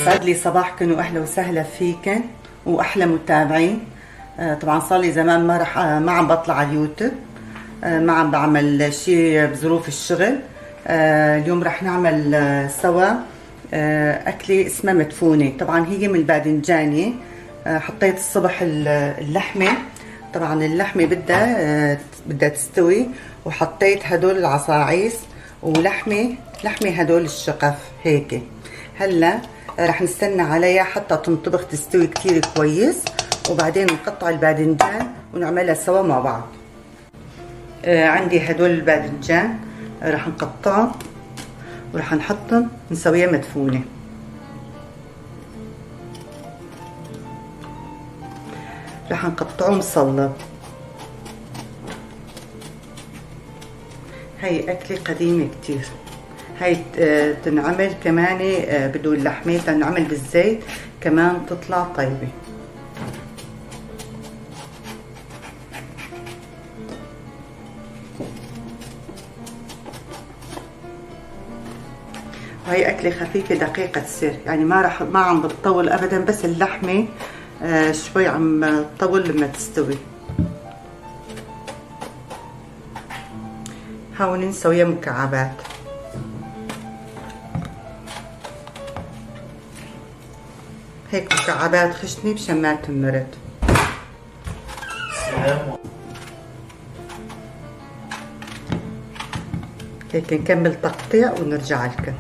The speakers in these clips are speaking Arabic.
يسعد لي صباحكم واهلا وسهلا فيكن واحلى متابعين. طبعا صار لي زمان ما عم بطلع على اليوتيوب، ما عم بعمل شيء بظروف الشغل. اليوم رح نعمل سوا اكله اسمها مدفونه. طبعا هي من الباذنجانيه. حطيت الصبح اللحمه، طبعا اللحمه بدها تستوي، وحطيت هدول العصاعيس ولحمه هدول الشقف هيك. هلا رح نستنى عليها حتى تنطبخ تستوي كتير كويس، وبعدين نقطع الباذنجان ونعملها سوا مع بعض. عندي هدول الباذنجان رح نقطعهم ورح نحطهم نسويها مدفونه. رح نقطعهم مصلب. هي أكلة قديمة كتير. هي تنعمل كمان بدون لحمة، تنعمل بالزيت كمان تطلع طيبة. وهي أكلة خفيفة دقيقة السر، يعني ما عم بتطول أبدا، بس اللحمة شوي عم تطول لما تستوي. هون نسويها مكعبات. هيك مكعبات خشنة مشان ما تنمرد. هيك نكمل تقطيع ونرجع لكم.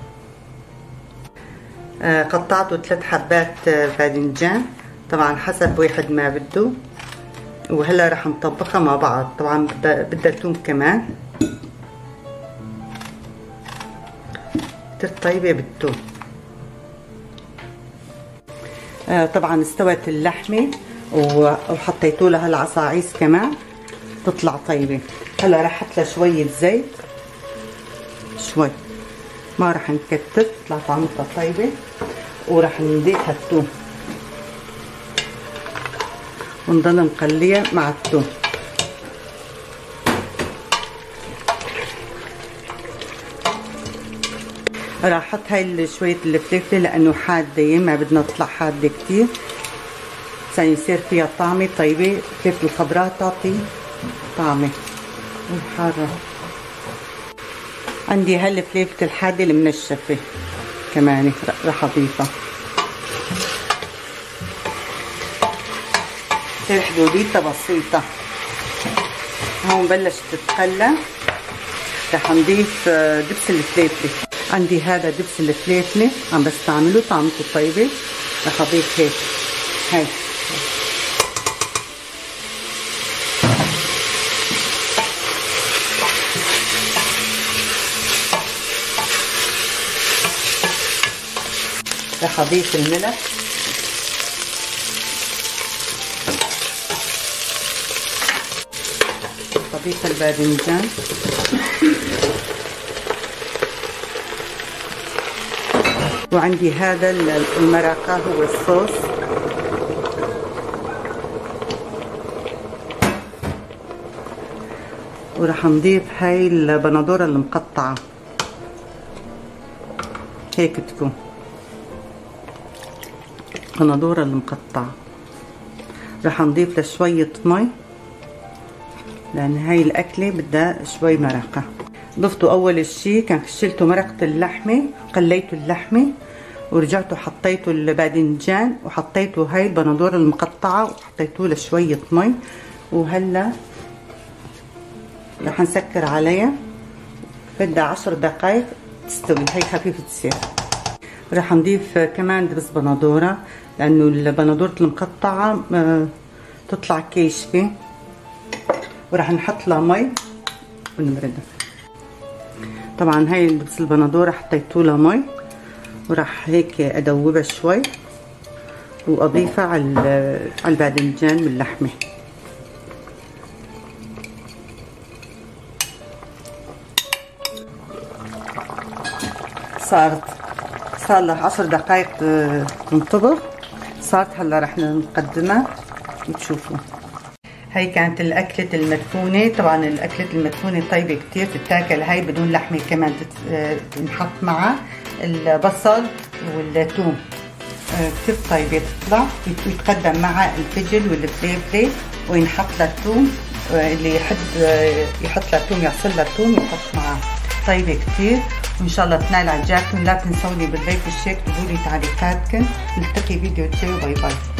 قطعته 3 حبات باذنجان، طبعا حسب واحد ما بده. وهلا رح نطبخها مع بعض. طبعا بدها توم كمان، كتير طيبة بالثوم. طبعا استوت اللحمة وحطيتوا لها العصاعيس كمان تطلع طيبة. هلا رح احط لها شوية زيت، شوي، ما رح نكتر، تطلع طعمتها طيبة. ورح نضيفها الثوم ونضل نقليها مع الثوم. راح احط هاي شوية الفلفلة لانه حادة، ما بدنا تطلع حادة كتير، عشان يصير فيها طعمة طيبة. الفلفل الخضراء تعطي طعمة والحارة. عندي هالفلفلة الحادة المنشفة كمان راح اضيفها. تصير حدوديتها بسيطة. هون بلشت تتقلى، رح نضيف دبس الفليفلة. عندي هذا دبس الفليفلة عم بستعمله، طعمته طيبة. رح اضيف هيك، هاي رح اضيف الملح، اضيف الباذنجان، وعندي هذا المرقة هو الصوص. ورح نضيف هاي البندورة المقطعة هيك تكون بندورة المقطعة. رح نضيف له شوية مي لان هاي الاكلة بدها شوي مرقة. ضفته اول شي كان شلته مرقة اللحمة، قليته اللحمة ورجعته حطيته الباذنجان وحطيته هاي البندورة المقطعة وحطيته له شوية مي. وهلا رح نسكر عليها، بدها 10 دقايق تستوي. هي خفيفة تصير. رح نضيف كمان دبس بندورة لانه البندورة المقطعة تطلع كيشفة. ورح نحط لها مي ونبردها. طبعا هاي دبس البندورة حطيتوا لها مي، وراح هيك ادوبها شوي واضيفها على الباذنجان باللحمة. صار لها 10 دقايق تنطبخ. صارت هلا رح نقدمها وتشوفوا. هي كانت الأكلة المدفونة. طبعا الأكلة المدفونة طيبة كتير، تتاكل هاي بدون لحمة كمان، تنحط معها البصل والثوم. كتير طيبة تطلع، ويتقدم مع الفجل والفليفلة، وينحط لها الثوم، اللي يحب يحط لها ثوم يعصر لها ثوم يحط معاه. طيبة كتير، وإن شاء الله تنال عجبكم. لا تنسوني باللايك والشير، تقولي تعليقاتكم. نلتقي فيديو جاي، باي باي.